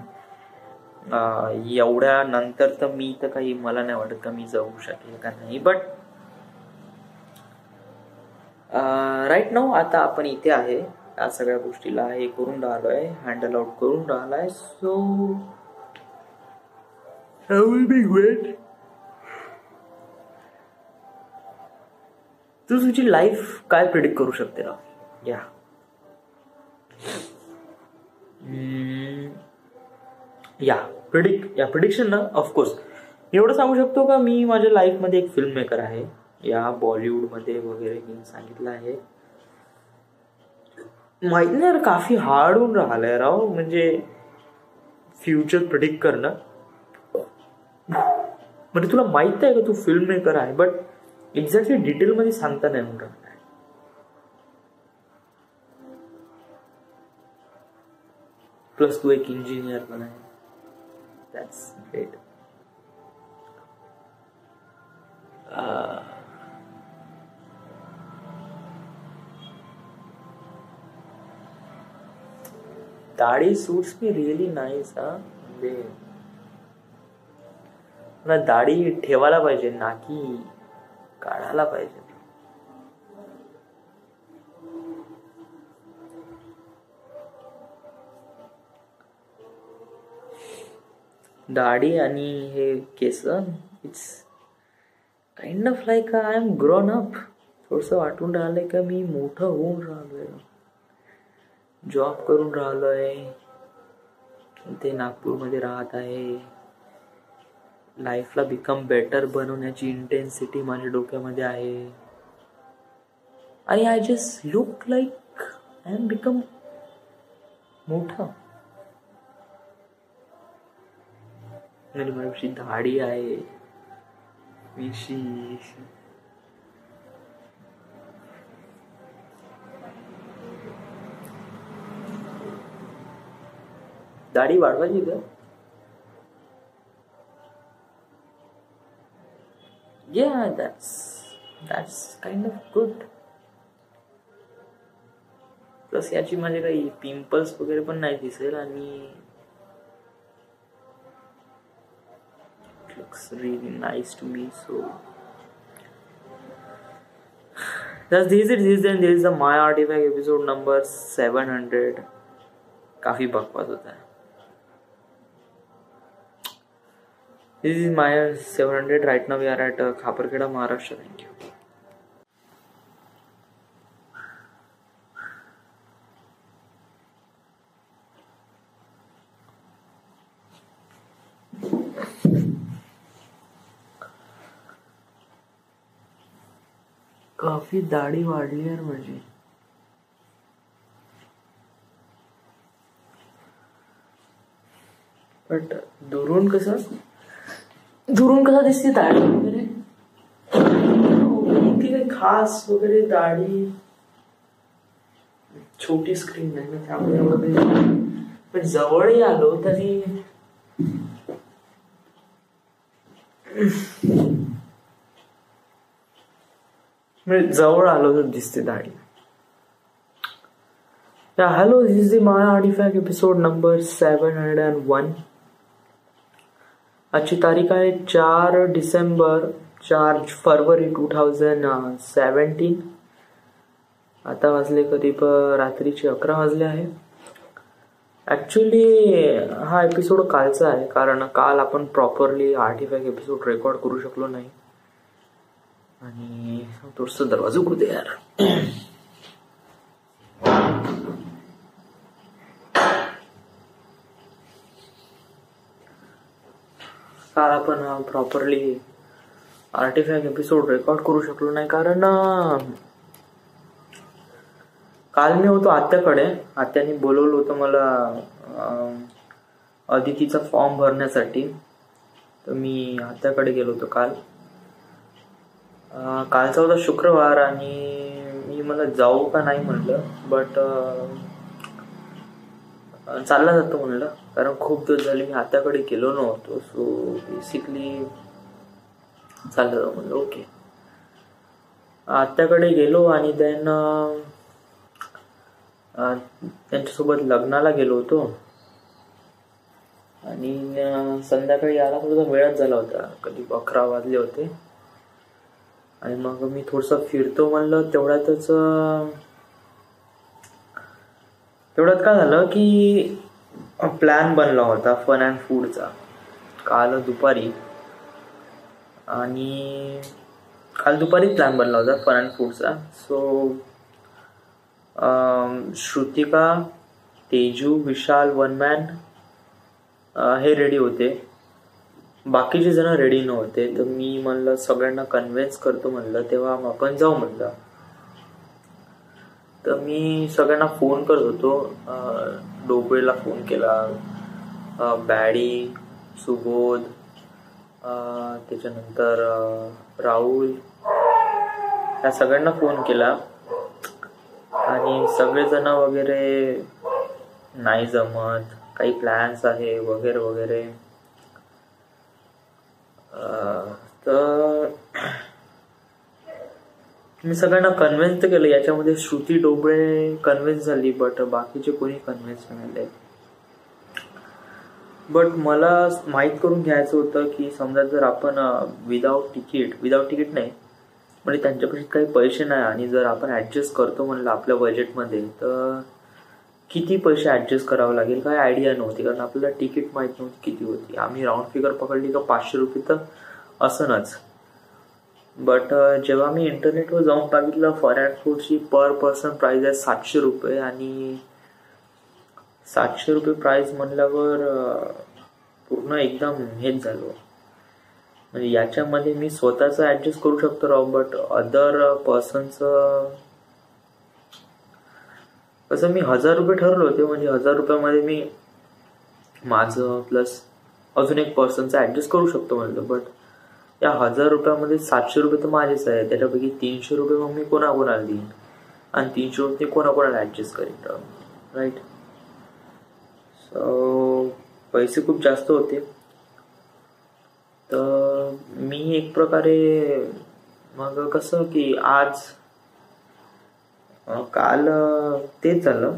एवढ्या नंतर तर मी तर काही मला नाही वाटत का मी जाऊ शकेल का नाही. बट राईट नाऊ आता आपण इथे आहे, या सगळ्या गोष्टीला हे करून राहिलोय, हँडल आउट करून राहिलाय. So I will be great. तू तुझी लाईफ काय प्रिडिक्ट करू शकते ना. प्रिडिक्शन ना. ऑफकोर्स एवढं सांगू शकतो का मी माझ्या लाईफमध्ये एक फिल्म मेकर आहे, या बॉलिवूडमध्ये वगैरे मी सांगितलं आहे. माहित नाही काफी हार्ड होऊन राहिलंय राव, म्हणजे फ्युचर प्रिडिक्ट करणं. म्हणजे तुला माहित आहे का तू फिल्म मेकर आहे, बट एक्झॅक्टली डिटेलमध्ये सांगता नाही म्हणून राहिलं. प्लस तू एक इंजिनियर पण आहे. That's great. दाढी suits me really nice. म्हणजे मला दाढी ठेवायला पाहिजे, नाकी काढायला पाहिजे. दाढी आणि हे केस, it's kind of like I am grown up. थोडस वाटून राहिलंय का मी मोठं होऊन राहिलोय, जॉब करून राहिलोय, ते नागपूरमध्ये राहत आहे. लाईफला बिकम बेटर बनवण्याची इंटेन्सिटी माझ्या डोक्यामध्ये आहे. आणि I just look like I M become मोठा. माझी दाढी आहे, मिशी. दाढी वाढवायची का? Yeah, that's kind of good. Plus याची माझे काही पिंपल्स वगैरे पण नाही दिसेल आणि looks really nice to me. So this is the My Artifact episode number 700. काफी बकवास होता है. This is my 700. Right now we are at Khaparkheda, Maharashtra. Thank you. काफी दाढी वाढली यार माझी. बट दुरून कसा दिसते दाढी वगैरे, ती काही खास वगैरे दाढी. छोटी स्क्रीन आहे ना त्यामुळे, पण जवळही आलो तरी जवळ आलो तर दिसते दाढी. Hello, this is my artifact episode number 701. आजची तारीख आहे 4 डिसेंबर 4 फरवरी 2017. आता वाजले करीब रात्रीचे 11 वाजले आहे. ऍक्च्युली हा एपिसोड कालचा आहे, कारण काल आपण प्रॉपरली आर्टिफॅक्ट एपिसोड रेकॉर्ड करू शकलो नाही. आणि थोडस दरवाजा उघडू दे यार. काल आपण प्रॉपरली आर्टिफॅक्ट एपिसोड रेकॉर्ड करू शकलो नाही, कारण काल मी होतो आत्याकडे. आत्याने बोलवलं होतं मला अदितीचा फॉर्म भरण्यासाठी, तर मी आत्याकडे गेलो होतो काल. कालचा होता शुक्रवार आणि मला जाऊ का नाही म्हणलं, बट चालला जातो म्हणलं, कारण खूप दिवस झाले मी आत्याकडे गेलो नव्हतो. सो बेसिकली चाललं जाऊ म्हणलं. ओके, आत्याकडे गेलो आणि देन त्यांच्यासोबत लग्नाला गेलो होतो आणि संध्याकाळी यायला थोडासा वेळच झाला होता, कधी 11 वाजले होते. आणि मग मी थोडंसं फिरतो म्हणलं. तेवढ्यात काय झालं की प्लॅन बनला होता फन अँड फूडचा काल दुपारी, आणि काल दुपारी प्लॅन बनला होता फन अँड फूडचा. सो श्रुतिका, तेजू, विशाल, वनमॅन हे रेडी होते, बाकीचे जण रेडी नव्हते. तर मी म्हणलं सगळ्यांना कन्व्हिन्स करतो म्हणलं, तेव्हा आपण जाऊ म्हणलं. तर मी सगळ्यांना फोन करत होतो. डोबळेला फोन केला, बॅडी, सुबोध, त्याच्यानंतर राहुल, या सगळ्यांना फोन केला आणि सगळेजण वगैरे नाही जमत, काही प्लॅन्स आहे वगैरे वगैरे. तर मी सगळ्यांना कन्व्हिन्स तर केलं. याच्यामध्ये श्रुती डोबळे कन्व्हिन्स झाली, बट बाकीचे कोणी कन्व्हिन्स नाही झाले. बट मला माहीत करून घ्यायचं होतं की समजा जर आपण विदाऊट तिकीट नाही म्हणजे त्यांच्यापाशी काही पैसे नाही, आणि जर आपण ॲडजस्ट करतो म्हणलं आपल्या बजेटमध्ये, तर किती पैसे ॲडजस्ट करावं लागेल काही आयडिया नव्हती, कारण आपल्याला तिकीट माहीत नव्हती किती होती. आम्ही राऊंड फिगर पकडली का 500 रुपये तर असनच. बट जेव्हा मी इंटरनेटवर जाऊन बघितलं, फन अँड फूडची पर पर्सन प्राइस आहे 700 रुपये, आणि 700 रुपये प्राइस म्हणल्यावर पूर्ण एकदम हेच झालो. म्हणजे याच्यामध्ये मी स्वतःच ऍडजस्ट करू शकतो राव, बट अदर पर्सनचं कसं, मी 1000 रुपये ठरवले होते. म्हणजे 1000 रुपयामध्ये मी माझं प्लस अजून एक पर्सनचं ऍडजस्ट करू शकतो म्हणलं. बट या 1000 रुपयामध्ये 700 रुपये तर माझेच आहे, त्याच्यापैकी 300 रुपये मग मी कोणाकोणाला देईन, आणि 300 रुपये कोणाकोणाला ऍडजस्ट करीन, राईट. सो पैसे खूप जास्त होते. तर मी एक प्रकारे मग कसं की काल तेच झालं.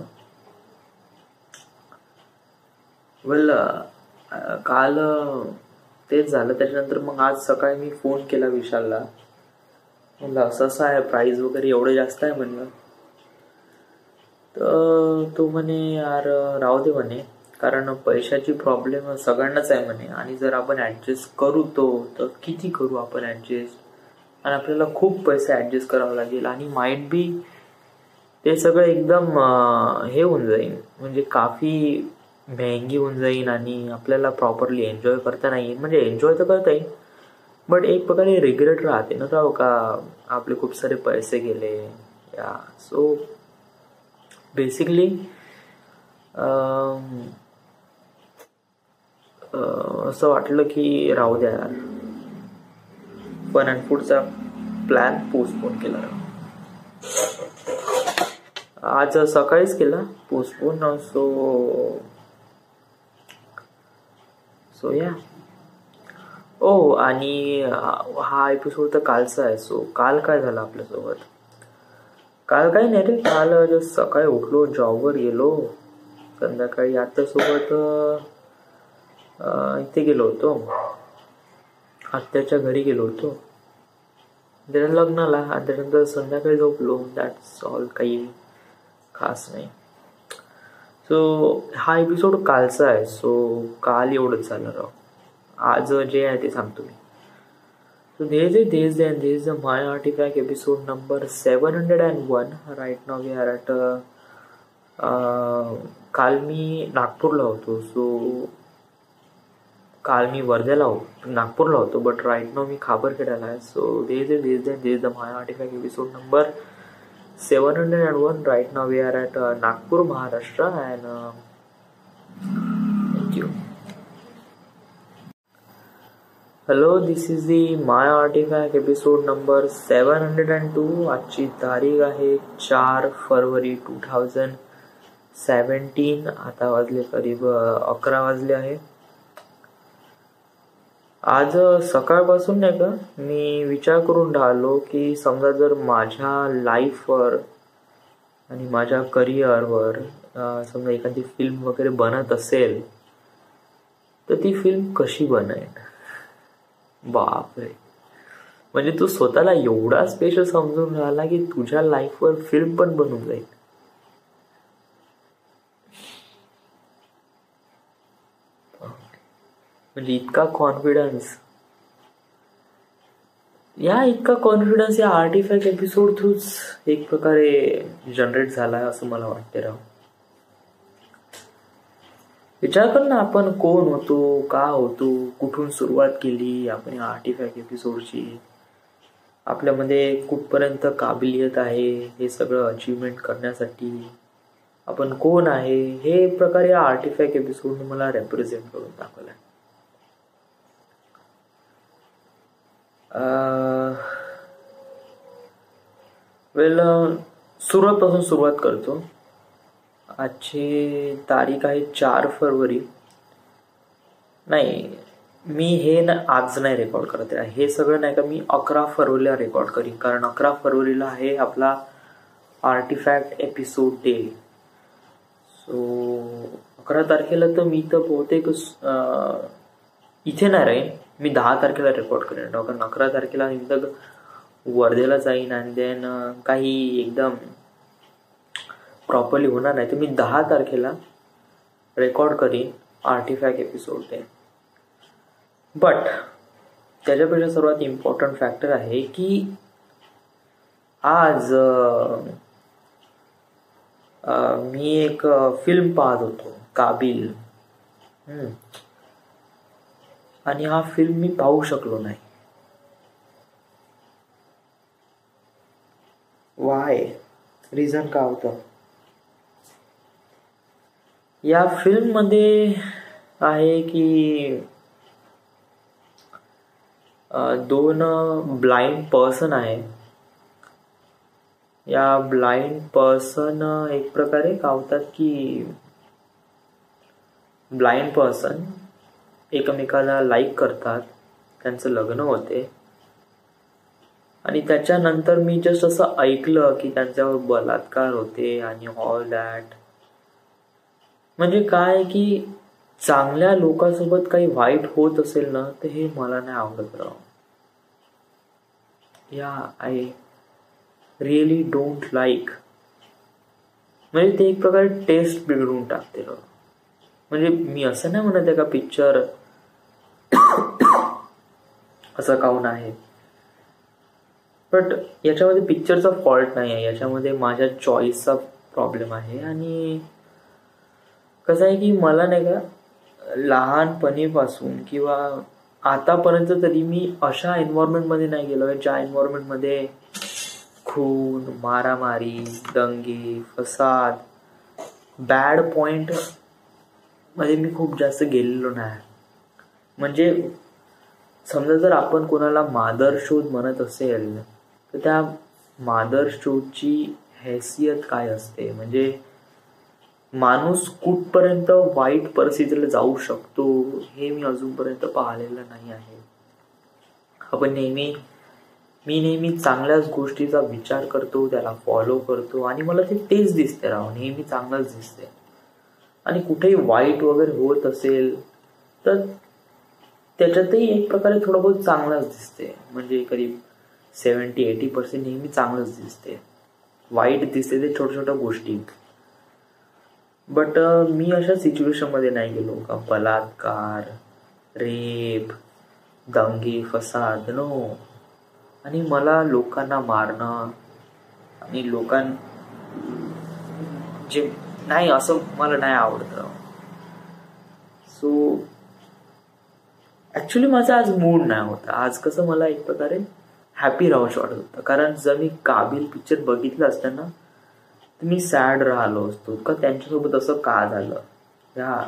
काल तेच झालं. त्याच्यानंतर मग आज सकाळी मी फोन केला विशालला, म्हणलं असं आहे, प्राइस वगैरे एवढं जास्त आहे म्हणलं. तर तो म्हणे यार राहू दे म्हणे, कारण पैशाची प्रॉब्लेम सगळ्यांनाच आहे म्हणे, आणि जर आपण ऍडजस्ट करू तर किती करू आपण ऍडजस्ट, आणि आपल्याला खूप पैसे ऍडजस्ट करावं लागेल, आणि माइट बी ते सगळं एकदम हे होऊन जाईल, म्हणजे काफी महंगी होऊन जाईल, आणि आपल्याला प्रॉपरली एन्जॉय करता नाही येईल. म्हणजे एन्जॉय तर करता येईल, बट एक प्रकारे रिग्रेट राहते ना राव, का आपले खूप सारे पैसे गेले या. सो बेसिकली असं वाटलं की राहू द्या यार, फन अँड फूडचा प्लॅन पोस्टपोन केला. आज सकाळीच केला पोस्टपोन. सो या. ओ, आणि हा एपिसोड तर कालचा आहे. सो काल काय झालं आपल्यासोबत? काल काही नाही रे, काल सकाळी उठलो, जॉबवर गेलो, संध्याकाळी आत्यासोबत इथे गेलो होतो, आत्याच्या घरी गेलो होतो, त्याच्या लग्नाला, आणि त्याच्यानंतर संध्याकाळी झोपलो. दॅट्स ऑल, काही खास नाही. सो हा एपिसोड कालचा आहे. सो काल एवढंच झालं राव. आज जे आहे ते सांगतो मी. So this is my artifact episode number 701. Right now we are at काल मी नागपूरला होतो. सो काल मी वर्ध्याला नागपूरला होतो, बट राईट नाव मी खाबरखेड्याला आहे. So this is the my artifact episode number 701. Right now we are at Nagpur, Maharashtra. And thank you. Hello, this is the my artifact episode number 702. आजची तारीख आहे 4 फरवरी 2017. आता वाजले करीब 11 वाजले आहे. आज सकाळपासून नाही का मी विचार करून राहिलो की समजा जर माझ्या लाईफवर आणि माझ्या करिअरवर समजा एखादी फिल्म वगैरे बनत असेल तर ती फिल्म कशी बनेल. बापरे, म्हणजे तू स्वतःला एवढा स्पेशल समजून राहिला की तुझ्या लाईफवर फिल्म पण बनून जाईल. म्हणजे इतका कॉन्फिडन्स या आर्टिफॅक्ट एपिसोड थ्रूच एक प्रकारे जनरेट झाला असं मला वाटते राव. विचार कर ना, आपण कोण होतो, का होतो, कुठून सुरुवात केली आपण या आर्टिफॅक्ट एपिसोडची, आपल्यामध्ये कुठपर्यंत काबिलियत आहे हे सगळं अचीवमेंट करण्यासाठी, आपण कोण आहे हे प्रकारे या आर्टिफॅक्ट एपिसोडने मला रेप्रेझेंट करून दाखवलं. सुरुवातपासून सुरुवात करतो. आजची तारीख आहे 4 फरवरी. नाही, मी हे आज नाही रेकॉर्ड करत आहे. हे सगळं नाही का मी 11 फरवरीला रेकॉर्ड करीन, कारण 11 फरवरीला आहे आपला आर्टिफॅक्ट एपिसोड डे. सो 11 तारखेला तर मी तर बहुतेक इथे नाही राहीन. मी 10 तारखेला रेकॉर्ड करेन, कारण 11 तारखेला मी तर वर्धेला जाईन आणि देन काही एकदम प्रॉपरली होणार नाही. तर मी 10 तारखेला रेकॉर्ड करीन आर्टिफॅक्ट एपिसोड डे. बट त्याच्यापेक्षा सर्वात इम्पॉर्टंट फॅक्टर आहे की आज मी एक फिल्म पाहत होतो, काबिल. आणि हा फिल्म मी पाहू शकलो नाही. वाय? रिझन का होतं? या फिल्म मध्ये आहे की 2 ब्लाइंड पर्सन आहे. या ब्लाइंड पर्सन एक प्रकारे का होतात की ब्लाइंड पर्सन एकमेकाला लाईक करतात, त्यांचं लग्न होते आणि त्याच्यानंतर मी जस्ट असं ऐकलं की त्यांच्यावर बलात्कार होते आणि ऑल दॅट. म्हणजे काय की चांगल्या लोकांसोबत काही वाईट होत असेल ना तर हे मला नाही आवडत राव. I really don't like. म्हणजे ते एक प्रकारे टेस्ट बिघडून टाकते राव. म्हणजे मी असं नाही म्हणत आहे का पिक्चर असं काहून आहे, बट याच्यामध्ये पिक्चरचा फॉल्ट नाही आहे, याच्यामध्ये माझ्या चॉईसचा प्रॉब्लेम आहे. आणि कसं आहे की मला नाही का लहानपणीपासून किंवा आतापर्यंत तरी मी अशा एन्व्हायरमेंटमध्ये नाही गेलो ज्या एन्व्हायरमेंटमध्ये खून, मारामारी, दंगे, फसाद, बॅड पॉइंट मध्ये मी खूप जास्त गेलेलो नाही. म्हणजे समजा जर आपण कोणाला मादर शोध म्हणत असेल तर त्या मादर शोधची हैसियत काय असते, म्हणजे माणूस कुठपर्यंत वाईट परिस्थितीला जाऊ शकतो हे मी अजूनपर्यंत पाहिलेलं नाही आहे. मी नेहमी चांगल्याच गोष्टीचा विचार करतो, त्याला फॉलो करतो आणि मला तेच दिसते राव, नेहमी चांगलंच दिसते. आणि कुठेही वाईट वगैरे होत असेल तर त्याच्यातही एक प्रकारे थोडं बहुत चांगलंच दिसते. म्हणजे करीब 70-80% नेहमी चांगलंच दिसते. वाईट दिसते ते छोट्या छोट्या गोष्टी. बट मी अशा सिच्युएशन मध्ये नाही गेलो का बलात्कार, रेप, दंगे, फसाद, नो. आणि मला लोकांना मारणं आणि जे नाही असं मला नाही आवडत. सो ऍक्च्युली माझा आज मूड नाही होता. आज कसं मला एक प्रकारे हॅपी राहूच वाटत होतं, कारण जर मी काबिल पिक्चर बघितलं असतं ना तर मी सॅड राहिलो असतो का त्यांच्यासोबत असं का झालं. या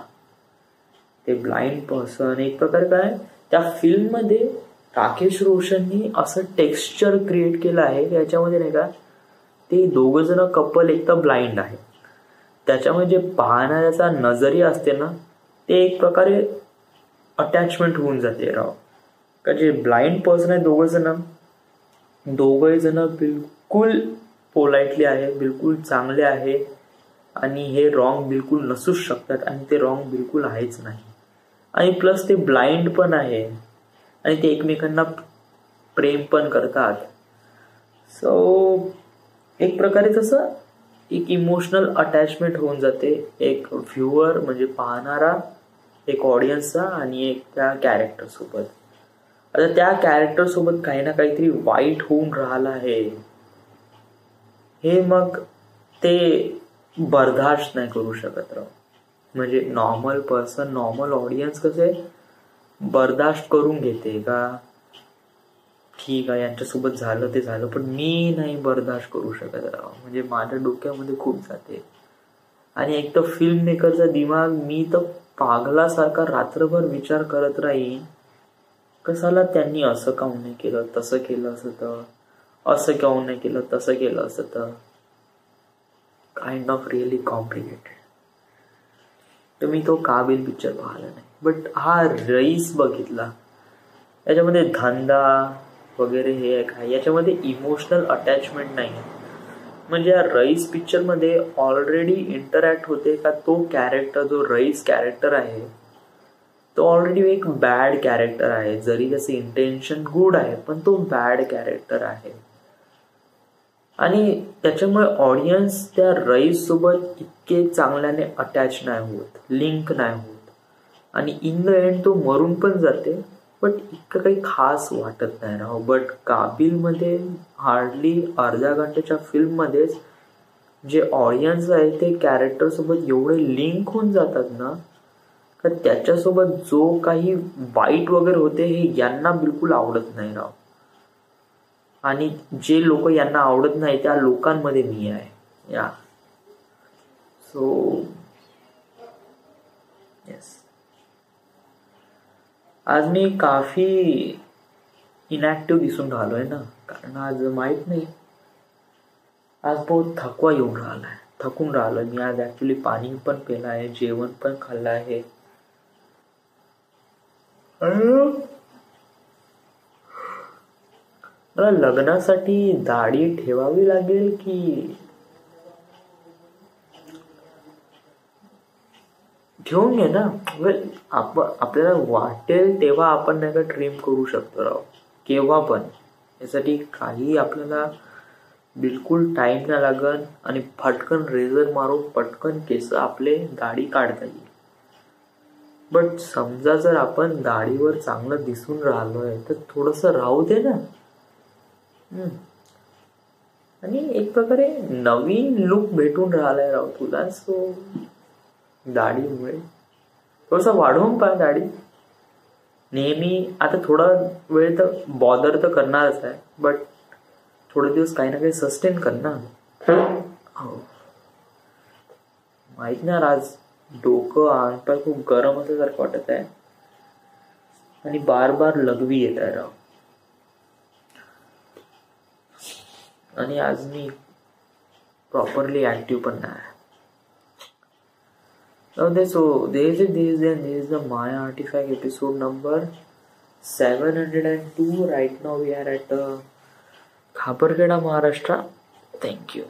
ते ब्लाइंड पर्सन एक प्रकारे काय त्या फिल्म मध्ये राकेश रोशननी असं टेक्स्चर क्रिएट केलं आहे याच्यामध्ये नाही का, ते दोघं जण कपल एक तर ब्लाइंड आहे, त्याच्यामुळे जे पाहणाऱ्याचा नजरिया असते ना ते एक प्रकारे अटॅचमेंट होऊन जाते राव. का जे ब्लाइंड पर्सन आहे दोघे जण बिलकुल पोलाइटली आहे, बिलकुल चांगले आहे आणि हे रॉंग बिलकुल नसूच शकतात आणि ते रॉंग बिलकुल आहेच नाही. आणि प्लस ते ब्लाइंड पण आहे आणि ते एकमेकांना प्रेम पण करतात. सो एक प्रकारे तसं एक इमोशनल अटॅचमेंट होऊन जाते एक व्ह्युअर म्हणजे पाहणारा, एक ऑडियन्सचा आणि एक त्या कॅरेक्टर सोबत. आता त्या कॅरेक्टर सोबत काही ना काहीतरी वाईट होऊन राहिलं आहे हे मग ते बर्दाश्त नाही करू शकत राव. म्हणजे नॉर्मल पर्सन, नॉर्मल ऑडियन्स कसे बर्दाश्त करून घेते का ठीक आहे यांच्यासोबत झालं ते झालं, पण मी नाही बर्दाश्त करू शकत राव. म्हणजे माझ्या डोक्यामध्ये खूप जाते. आणि एक तर फिल्म मेकरचा दिमाग मी तर पागलासारखा रात्रभर विचार करत राहीन कसाला त्यांनी असं काऊन नाही केलं, तसं केलं असं तर, असं काऊन नाही केलं तसं केलं असं तर. Kind of really complicated. तर मी तो काबिल पिक्चर पाहिला नाही, बट हा रईस बघितला. याच्यामध्ये धंदा वगैरे हे आहे काय, याच्यामध्ये इमोशनल अटॅचमेंट नाही. म्हणजे या रईस पिक्चर मध्ये ऑलरेडी इंटरॅक्ट होते का तो कॅरेक्टर जो रईस कॅरेक्टर आहे तो ऑलरेडी एक बॅड कॅरेक्टर आहे. जरी त्याचे इंटेन्शन गुड आहे पण तो बॅड कॅरेक्टर आहे आणि त्याच्यामुळे ऑडियन्स त्या रईस सोबत इतके चांगल्याने अटॅच नाही होत, लिंक नाही होत आणि इन द एंड तो मरून पण जाते, बट इतकं काही खास वाटत नाही राव. बट काबिल मध्ये हार्डली अर्ध्या घंट्याच्या फिल्म मध्येच जे ऑडियन्स आहे ते कॅरेक्टर सोबत एवढे लिंक होऊन जातात ना का त्याच्यासोबत जो काही वाईट वगैरे होते हे यांना बिलकुल आवडत नाही राव. आणि जे लोक यांना आवडत नाही त्या लोकांमध्ये मी आहे. या सो येस, आज मी काफी इनॅक्टिव्ह दिसून राहिलोय ना, कारण आज माहित नाही आज बहुत थकवा येऊन राहिलाय, थकून राहिलोय मी. आज ऍक्च्युली पाणी पण पिलं आहे, जेवण पण खाल्लं आहे. मला लग्नासाठी दाढी ठेवावी लागेल की ठेवून घे ना. आपल्याला वाटेल तेव्हा आपण नाही का ट्रिम करू शकतो राव, केव्हा पण. यासाठी काही आपल्याला बिलकुल टाइम नाही लागत आणि फटकन रेझर मारून पटकन केस आपले दाढी काढता येईल. बट समजा जर आपण दाढीवर चांगलं दिसून राहिलोय तर थोडस राहू दे ना. आणि एक प्रकारे नवीन लुक भेटून राहिलाय राव तुला. सो दाढीमुळे थोडस वाढवून पाय दाढी. नेहमी आता थोडा वेळ तर बॉदर तर करणारच आहे, बट थोडे दिवस काही ना काही सस्टेन कर ना. माहित नाही आज डोकं अंगपाय खूप गरम असल्यासारखं वाटत आहे आणि बार बार लघवी येत आहे राव. आणि आज मी प्रॉपरली ऍक्टिव्ह पण नाही. So this is the Maya Artifact episode number 702. Right now we are at Khapargada, Maharashtra. Thank you.